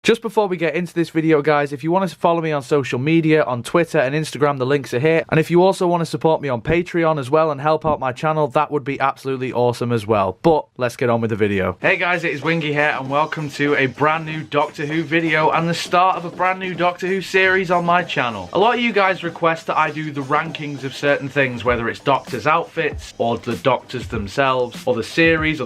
Just before we get into this video, guys, if you want to follow me on social media, on Twitter and Instagram, the links are here. And if you also want to support me on Patreon as well and help out my channel, that would be absolutely awesome as well. But let's get on with the video. Hey guys, it is Wingy here and welcome to a brand new Doctor Who video and the start of a brand new Doctor Who series on my channel. A lot of you guys request that I do the rankings of certain things, whether it's Doctor's outfits or the Doctors themselves or the series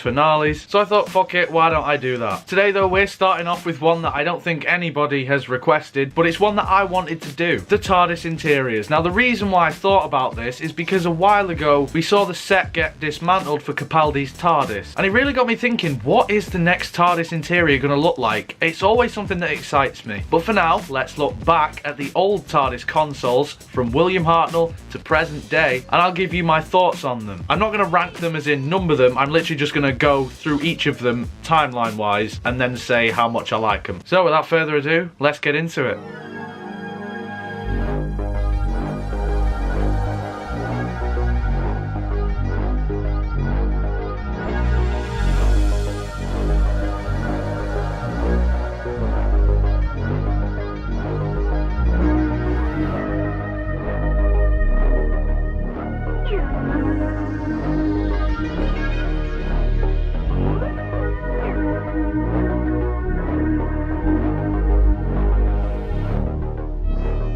finales. So I thought, fuck it, why don't I do that? Today though, we're starting off with one that I don't think anybody has requested, but it's one that I wanted to do. The TARDIS Interiors. Now the reason why I thought about this is because a while ago we saw the set get dismantled for Capaldi's TARDIS, and it really got me thinking, what is the next TARDIS interior going to look like? It's always something that excites me. But for now, let's look back at the old TARDIS consoles from William Hartnell to present day, and I'll give you my thoughts on them. I'm not going to rank them as in number them, I'm literally just going to go through each of them timeline wise and then say how much I like them. So without further ado, let's get into it.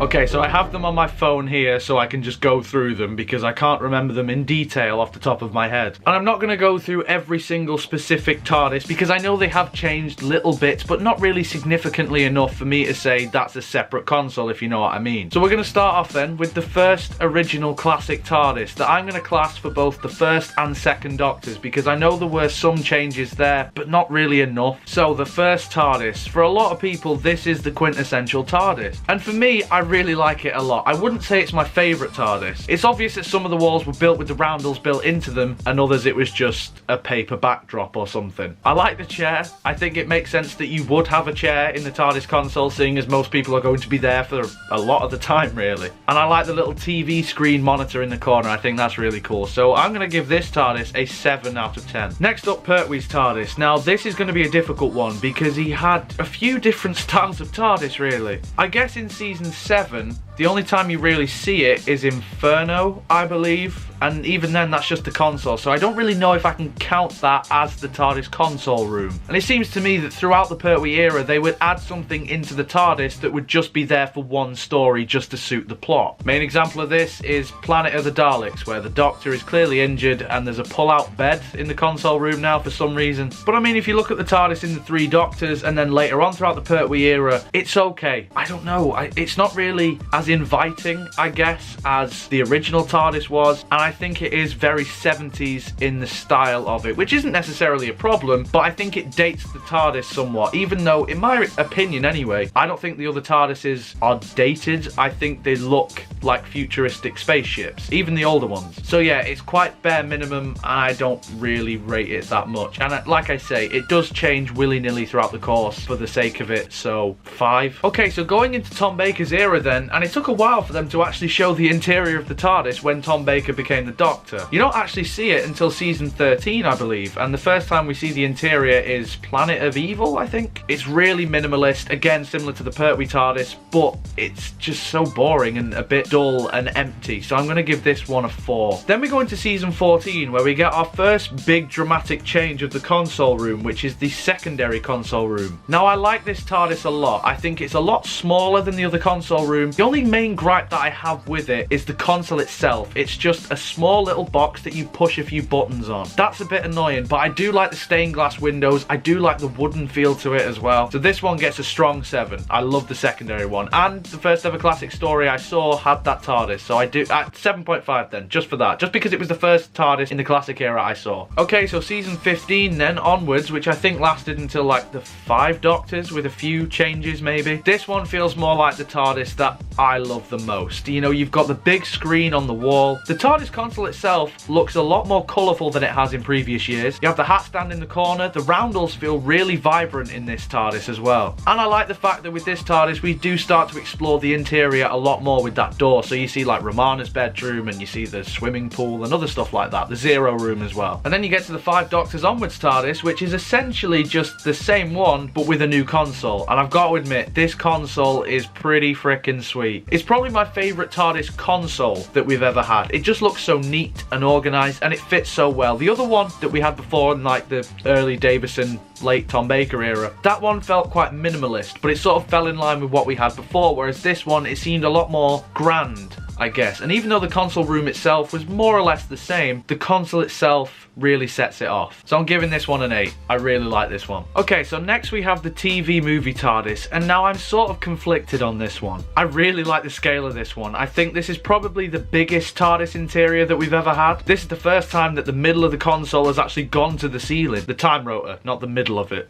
Okay, so I have them on my phone here so I can just go through them because I can't remember them in detail off the top of my head. And I'm not going to go through every single specific TARDIS because I know they have changed little bits, but not really significantly enough for me to say that's a separate console, if you know what I mean. So we're going to start off then with the first original classic TARDIS that I'm going to class for both the first and second Doctors because I know there were some changes there, but not really enough. So the first TARDIS, for a lot of people, this is the quintessential TARDIS. And for me, I really like it a lot. I wouldn't say it's my favourite TARDIS. It's obvious that some of the walls were built with the roundels built into them and others it was just a paper backdrop or something. I like the chair. I think it makes sense that you would have a chair in the TARDIS console, seeing as most people are going to be there for a lot of the time really. And I like the little TV screen monitor in the corner. I think that's really cool. So I'm going to give this TARDIS a 7 out of 10. Next up, Pertwee's TARDIS. Now this is going to be a difficult one because he had a few different styles of TARDIS really. I guess in season 7 the only time you really see it is Inferno, I believe, and even then that's just the console, so I don't really know if I can count that as the TARDIS console room. And it seems to me that throughout the Pertwee era they would add something into the TARDIS that would just be there for one story just to suit the plot. Main example of this is Planet of the Daleks, where the Doctor is clearly injured and there's a pull-out bed in the console room now for some reason. But I mean, if you look at the TARDIS in the Three Doctors and then later on throughout the Pertwee era, it's okay. I don't know, it's not really as inviting, I guess, as the original TARDIS was, and I think it is very 70s in the style of it, which isn't necessarily a problem, but I think it dates the TARDIS somewhat, even though, in my opinion anyway, I don't think the other TARDISes are dated. I think they look like futuristic spaceships, even the older ones. So yeah, it's quite bare minimum, and I don't really rate it that much. And like I say, it does change willy-nilly throughout the course for the sake of it, so 5. Okay, so going into Tom Baker's era then, and it took a while for them to actually show the interior of the TARDIS when Tom Baker became the Doctor. You don't actually see it until season 13, I believe, and the first time we see the interior is Planet of Evil, I think. It's really minimalist, again similar to the Pertwee TARDIS, but it's just so boring and a bit dull and empty, so I'm going to give this one a 4. Then we go into season 14 where we get our first big dramatic change of the console room, which is the secondary console room. Now I like this TARDIS a lot. I think it's a lot smaller than the other console room. The only main gripe that I have with it is the console itself. It's just a small little box that you push a few buttons on. That's a bit annoying, but I do like the stained glass windows. I do like the wooden feel to it as well. So this one gets a strong 7. I love the secondary one, and the first ever classic story I saw had that TARDIS, so I do at 7.5 then, just for that, just because it was the first TARDIS in the classic era I saw. Okay, so season 15 then onwards, which I think lasted until like the 5 Doctors with a few changes maybe. This one feels more like the TARDIS that I I love the most. You know, you've got the big screen on the wall. The TARDIS console itself looks a lot more colourful than it has in previous years. You have the hat stand in the corner. The roundels feel really vibrant in this TARDIS as well. And I like the fact that with this TARDIS, we do start to explore the interior a lot more with that door. So you see like Romana's bedroom, and you see the swimming pool and other stuff like that. The Zero room as well. And then you get to the 5 Doctors Onwards TARDIS, which is essentially just the same one, but with a new console. And I've got to admit, this console is pretty freaking sweet. It's probably my favourite TARDIS console that we've ever had. It just looks so neat and organised, and it fits so well. The other one that we had before in like the early Davison, late Tom Baker era, that one felt quite minimalist, but it sort of fell in line with what we had before, whereas this one, it seemed a lot more grand, I guess. And even though the console room itself was more or less the same, the console itself really sets it off. So I'm giving this one an 8. I really like this one. Okay, so next we have the TV movie TARDIS, and now I'm sort of conflicted on this one. I really like the scale of this one. I think this is probably the biggest TARDIS interior that we've ever had. This is the first time that the middle of the console has actually gone to the ceiling. The time rotor, not the middle of it.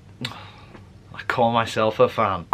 I call myself a fan.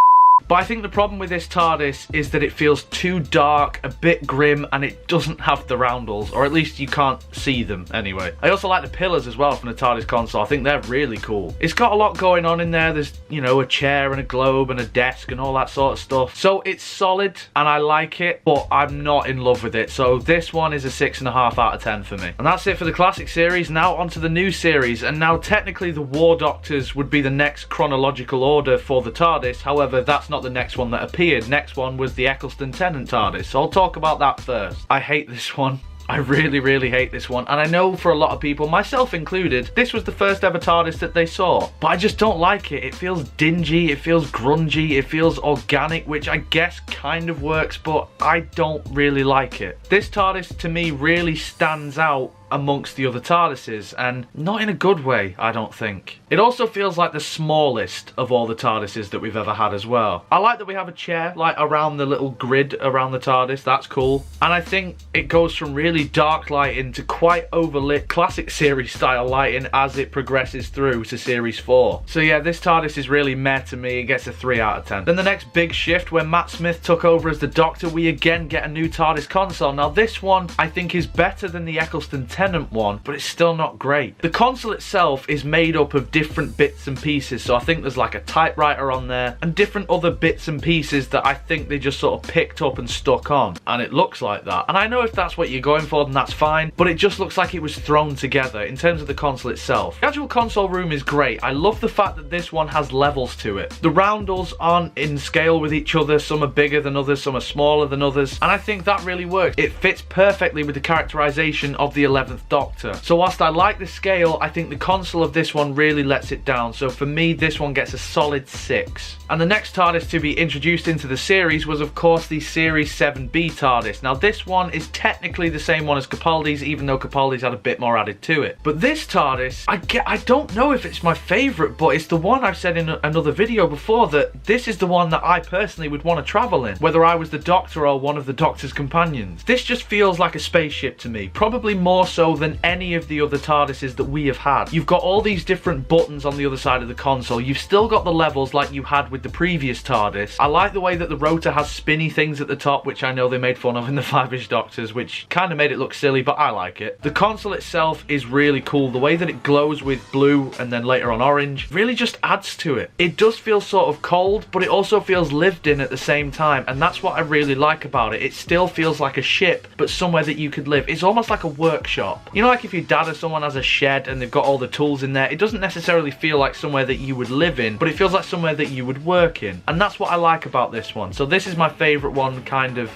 But I think the problem with this TARDIS is that it feels too dark, a bit grim, and it doesn't have the roundels, or at least you can't see them anyway. I also like the pillars as well from the TARDIS console. I think they're really cool. It's got a lot going on in there. There's, you know, a chair and a globe and a desk and all that sort of stuff. So it's solid and I like it, but I'm not in love with it. So this one is a 6.5 out of 10 for me. And that's it for the classic series. Now onto the new series. And now technically the War Doctors would be the next chronological order for the TARDIS. However, that's not the next one that appeared. Next one was the Eccleston Tennant TARDIS, so I'll talk about that first. I hate this one. I really hate this one, and I know for a lot of people, myself included, this was the first ever TARDIS that they saw, but I just don't like it. It feels dingy, it feels grungy, it feels organic, which I guess kind of works, but I don't really like it. This TARDIS to me really stands out amongst the other TARDISes, and not in a good way, I don't think. It also feels like the smallest of all the TARDISes that we've ever had as well. I like that we have a chair like around the little grid around the TARDIS. That's cool. And I think it goes from really dark lighting to quite overlit classic series style lighting as it progresses through to series 4. So yeah, this TARDIS is really meh to me. It gets a 3 out of 10. Then the next big shift, when Matt Smith took over as the Doctor, we again get a new TARDIS console. Now this one I think is better than the Eccleston Tennant one, but it's still not great. The console itself is made up of different bits and pieces, so I think there's like a typewriter on there and different other bits and pieces that I think they just sort of picked up and stuck on, and it looks like that. And I know if that's what you're going for, then that's fine, but it just looks like it was thrown together in terms of the console itself. The actual console room is great. I love the fact that this one has levels to it. The roundels aren't in scale with each other. Some are bigger than others, some are smaller than others, and I think that really works. It fits perfectly with the characterization of the 11th Doctor. So whilst I like the scale, I think the console of this one really lets it down. So for me, this one gets a solid 6. And the next TARDIS to be introduced into the series was of course the Series 7B TARDIS. Now this one is technically the same one as Capaldi's, even though Capaldi's had a bit more added to it. But this TARDIS, I don't know if it's my favourite, but it's the one I've said in another video before that this is the one that I personally would want to travel in, whether I was the Doctor or one of the Doctor's companions. This just feels like a spaceship to me, probably more so than any of the other TARDISes that we have had. You've got all these different buttons on the other side of the console. You've still got the levels like you had with the previous TARDIS. I like the way that the rotor has spinny things at the top, which I know they made fun of in the 5-ish Doctors, which kind of made it look silly, but I like it. The console itself is really cool. The way that it glows with blue and then later on orange really just adds to it. It does feel sort of cold, but it also feels lived in at the same time, and that's what I really like about it. It still feels like a ship, but somewhere that you could live. It's almost like a workshop. You know, like if your dad or someone has a shed and they've got all the tools in there, it doesn't necessarily feel like somewhere that you would live in, but it feels like somewhere that you would work in. And that's what I like about this one. So this is my favourite one, kind of.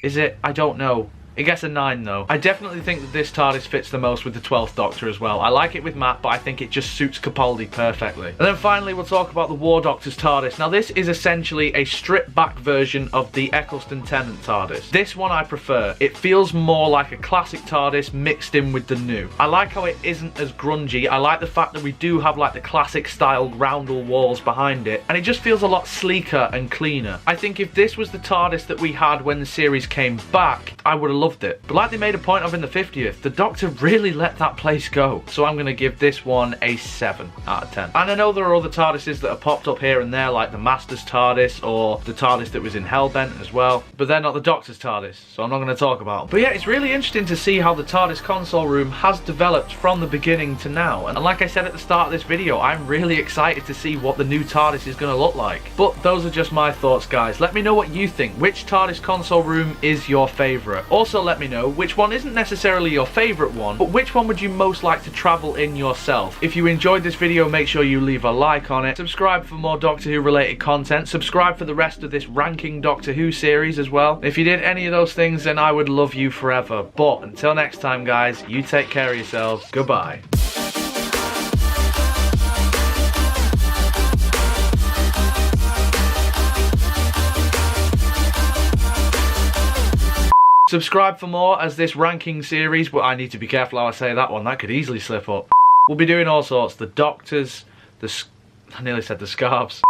Is it? I don't know. It gets a 9 though. I definitely think that this TARDIS fits the most with the 12th Doctor as well. I like it with Matt, but I think it just suits Capaldi perfectly. And then finally we'll talk about the War Doctor's TARDIS. Now this is essentially a stripped back version of the Eccleston Tennant TARDIS. This one I prefer. It feels more like a classic TARDIS mixed in with the new. I like how it isn't as grungy. I like the fact that we do have like the classic style roundel walls behind it, and it just feels a lot sleeker and cleaner. I think if this was the TARDIS that we had when the series came back, I would have loved loved it. But like they made a point of in the 50th, the Doctor really let that place go. So I'm going to give this one a 7 out of 10. And I know there are other TARDISes that have popped up here and there, like the Master's TARDIS or the TARDIS that was in Hellbent as well. But they're not the Doctor's TARDIS, so I'm not going to talk about them. But yeah, it's really interesting to see how the TARDIS console room has developed from the beginning to now. And like I said at the start of this video, I'm really excited to see what the new TARDIS is going to look like. But those are just my thoughts, guys. Let me know what you think. Which TARDIS console room is your favourite? Also let me know which one isn't necessarily your favourite one, but which one would you most like to travel in yourself? If you enjoyed this video, make sure you leave a like on it. Subscribe for more Doctor Who related content. Subscribe for the rest of this ranking Doctor Who series as well. If you did any of those things, then I would love you forever. But until next time, guys, you take care of yourselves. Goodbye. Subscribe for more as this ranking series, but I need to be careful how I say that one, that could easily slip up. We'll be doing all sorts, the Doctors, I nearly said the Scarves.